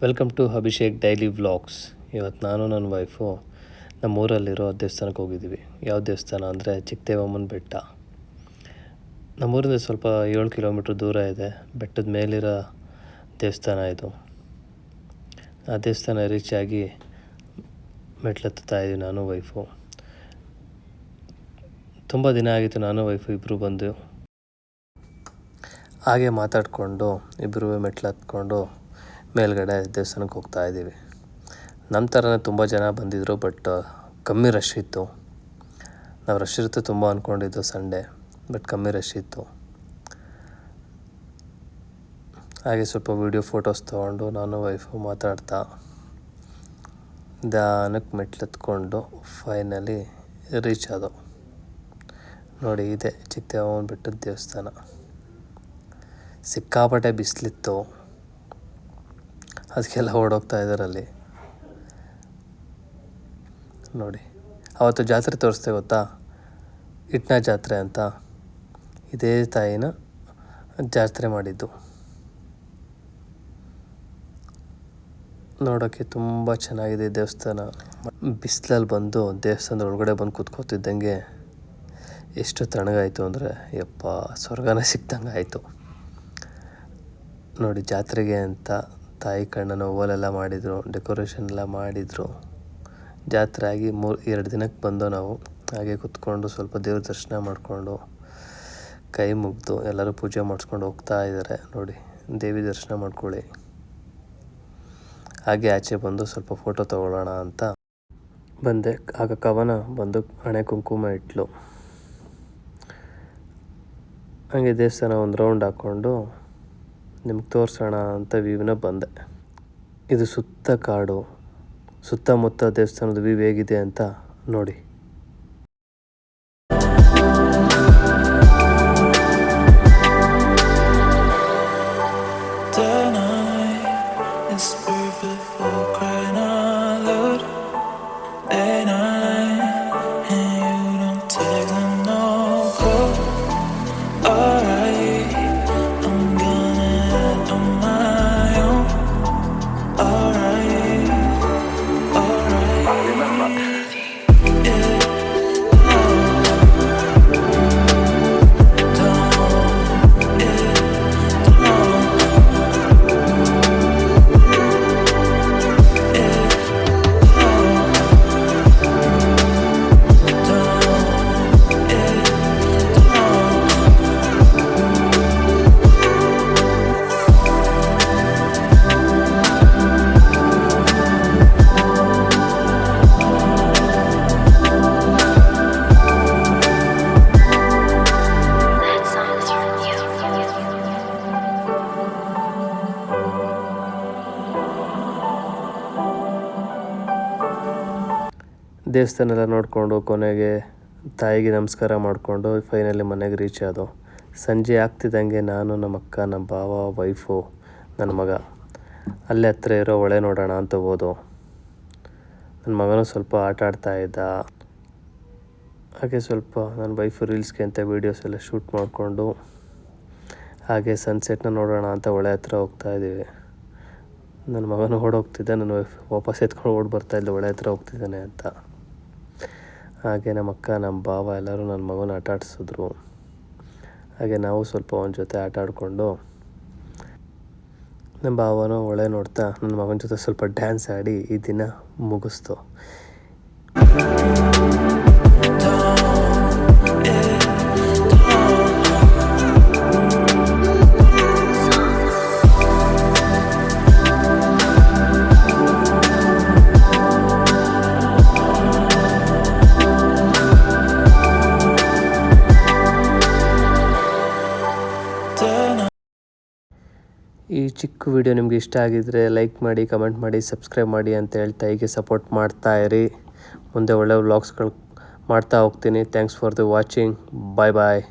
Welcome to Abhishek daily vlogs. ಇವತ್ತು ನಾನು ನನ್ನ ವೈಫು ನಮ್ಮೂರಲ್ಲಿರೋ ದೇವಸ್ಥಾನಕ್ಕೆ ಹೋಗಿದ್ದೀವಿ. ಯಾವ ದೇವಸ್ಥಾನ ಅಂದರೆ ಚಿಕ್ಕದೇವಮ್ಮನ ಬೆಟ್ಟ. ನಮ್ಮೂರಿಂದ ಸ್ವಲ್ಪ 7 ಕಿಲೋಮೀಟ್ರ್ ದೂರ ಇದೆ. ಬೆಟ್ಟದ ಮೇಲಿರೋ ದೇವಸ್ಥಾನ ಇದು. ಆ ದೇವಸ್ಥಾನ ರೀಚ್ ಆಗಿ ಮೆಟ್ಲತ್ತಾ ಇದ್ದೀವಿ ನಾನು ವೈಫು. ತುಂಬ ದಿನ ಆಗಿತ್ತು ನಾನು ವೈಫು ಇಬ್ಬರು ಬಂದು ಹಾಗೆ ಮಾತಾಡಿಕೊಂಡು ಇಬ್ಬರು ಮೆಟ್ಲತ್ಕೊಂಡು ಮೇಲ್ಗಡೆ ದೇವಸ್ಥಾನಕ್ಕೆ ಹೋಗ್ತಾ ಇದ್ದೀವಿ. ನಮ್ಮ ಥರನೇ ತುಂಬ ಜನ ಬಂದಿದ್ದರು, ಬಟ್ ಕಮ್ಮಿ ರಶ್ ಇತ್ತು. ನಾವು ರಶ್ ಇರುತ್ತೆ ತುಂಬ ಅಂದ್ಕೊಂಡಿದ್ದು ಸಂಡೇ, ಬಟ್ ಕಮ್ಮಿ ರಶ್ ಇತ್ತು. ಹಾಗೆ ಸ್ವಲ್ಪ ವೀಡಿಯೋ ಫೋಟೋಸ್ ತೊಗೊಂಡು ನಾನು ವೈಫು ಮಾತಾಡ್ತಾ ನಿಧಾನಕ್ಕೆ ಮೆಟ್ಲೆತ್ಕೊಂಡು ಫೈನಲಿ ರೀಚ್ ಆದವು. ನೋಡಿ, ಇದೆ ಚಿಕ್ಕದೇವಮ್ಮನ ಬೆಟ್ಟದ ದೇವಸ್ಥಾನ. ಸಿಕ್ಕಾಪಟ್ಟೆ ಬಿಸಿಲಿತ್ತು, ಅದಕ್ಕೆಲ್ಲ ಓಡೋಗ್ತಾ ಇದ್ದಾರಲ್ಲಿ. ನೋಡಿ, ಅವತ್ತು ಜಾತ್ರೆ ತೋರಿಸ್ದೆ ಗೊತ್ತಾ, ಇಟ್ನಾ ಜಾತ್ರೆ ಅಂತ. ಇದೇ ತಾಯಿನ ಜಾತ್ರೆ ಮಾಡಿದ್ದು. ನೋಡೋಕ್ಕೆ ತುಂಬ ಚೆನ್ನಾಗಿದೆ ದೇವಸ್ಥಾನ. ಬಿಸಿಲಲ್ಲಿ ಬಂದು ದೇವಸ್ಥಾನದ ಒಳಗಡೆ ಬಂದು ಕೂತ್ಕೋತಿದ್ದಂಗೆ ಎಷ್ಟು ತಣ್ಣಗಾಯಿತು ಅಂದರೆ ಯಪ್ಪ, ಸ್ವರ್ಗನೇ ಸಿಕ್ತಂಗೆ ಆಯಿತು. ನೋಡಿ, ಜಾತ್ರೆಗೆ ಅಂತ ತಾಯಿ ಕಣ್ಣನ ಹೂವಲೆಲ್ಲ ಮಾಡಿದರು, ಡೆಕೋರೇಷನ್ ಎಲ್ಲ ಮಾಡಿದರು. ಜಾತ್ರೆ ಆಗಿ 2 ದಿನಕ್ಕೆ ಬಂದು ನಾವು ಹಾಗೆ ಕೂತ್ಕೊಂಡು ಸ್ವಲ್ಪ ದೇವ್ರ ದರ್ಶನ ಮಾಡಿಕೊಂಡು ಕೈ ಮುಗಿದು ಎಲ್ಲರೂ ಪೂಜೆ ಮಾಡಿಸ್ಕೊಂಡು ಹೋಗ್ತಾ ಇದ್ದಾರೆ. ನೋಡಿ, ದೇವಿ ದರ್ಶನ ಮಾಡ್ಕೊಳ್ಳಿ. ಹಾಗೆ ಆಚೆ ಬಂದು ಸ್ವಲ್ಪ ಫೋಟೋ ತಗೊಳ್ಳೋಣ ಅಂತ ಬಂದೆ. ಆಗ ಕವನ ಬಂದು ಹಣೆ ಕುಂಕುಮ ಇಟ್ಲು. ಹಾಗೆ ದೇವಸ್ಥಾನ ಒಂದು ರೌಂಡ್ ಹಾಕ್ಕೊಂಡು ನಿಮ್ಗೆ ತೋರಿಸೋಣ ಅಂತ ವ್ಯೂವಿನ ಬಂದೆ. ಇದು ಸುತ್ತ ಕಾಡು, ಸುತ್ತಮುತ್ತ ದೇವಸ್ಥಾನದ ವ್ಯೂ ಹೇಗಿದೆ ಅಂತ ನೋಡಿ. ದೇವಸ್ಥಾನ ಎಲ್ಲ ನೋಡಿಕೊಂಡು ಕೊನೆಗೆ ತಾಯಿಗೆ ನಮಸ್ಕಾರ ಮಾಡಿಕೊಂಡು ಫೈನಲಿ ಮನೆಗೆ ರೀಚ್ ಆದವು. ಸಂಜೆ ಆಗ್ತಿದ್ದಂಗೆ ನಾನು, ನಮ್ಮ ಅಕ್ಕ, ನಮ್ಮ ಭಾವ, ವೈಫು, ನನ್ನ ಮಗ ಅಲ್ಲೇ ಹತ್ರ ಇರೋ ಹೊಳೆ ನೋಡೋಣ ಅಂತ ಹೋದೋ. ನನ್ನ ಮಗನೂ ಸ್ವಲ್ಪ ಆಟ ಆಡ್ತಾ ಇದ್ದ. ಹಾಗೆ ಸ್ವಲ್ಪ ನನ್ನ ವೈಫು ರೀಲ್ಸ್ಗೆ ಅಂತ ವೀಡಿಯೋಸ್ ಎಲ್ಲ ಶೂಟ್ ಮಾಡಿಕೊಂಡು ಹಾಗೆ ಸನ್ಸೆಟ್ನ ನೋಡೋಣ ಅಂತ ಹೊಳೆ ಹತ್ರ ಹೋಗ್ತಾ ಇದ್ದೀವಿ. ನನ್ನ ಮಗನೂ ಓಡೋಗ್ತಿದ್ದೆ, ನನ್ನ ವೈಫ್ ವಾಪಸ್ ಎತ್ಕೊಂಡು ಓಡಿ ಬರ್ತಾಯಿದ್ದೆ ಹೊಳೆ ಹತ್ರ ಹೋಗ್ತಿದ್ದಾನೆ ಅಂತ. ಹಾಗೆ ನಮ್ಮ ಅಕ್ಕ, ನಮ್ಮ ಭಾವ ಎಲ್ಲರೂ ನನ್ನ ಮಗನ ಆಟ ಆಡಿಸಿದ್ರು. ಹಾಗೆ ನಾವು ಸ್ವಲ್ಪ ಅವನ ಜೊತೆ ಆಟ ಆಡಿಕೊಂಡು ನಮ್ಮ ಭಾವನೂ ಹೊಳೆ ನೋಡ್ತಾ ನನ್ನ ಮಗನ ಜೊತೆ ಸ್ವಲ್ಪ ಡ್ಯಾನ್ಸ್ ಆಡಿ ಈ ದಿನ ಮುಗಿಸ್ತು. ಈ ಚಿಕ್ಕ ವಿಡಿಯೋ ನಿಮಗೆ ಇಷ್ಟ ಆಗಿದ್ದರೆ ಲೈಕ್ ಮಾಡಿ, ಕಮೆಂಟ್ ಮಾಡಿ, ಸಬ್ಸ್ಕ್ರೈಬ್ ಮಾಡಿ ಅಂತ ಹೇಳ್ತಾ ಹೀಗೆ ಸಪೋರ್ಟ್ ಮಾಡ್ತಾಯಿರಿ. ಮುಂದೆ ಒಳ್ಳೆ ವ್ಲಾಗ್ಸ್ಗಳು ಮಾಡ್ತಾ ಹೋಗ್ತೀನಿ. Thanks for the watching. Bye bye.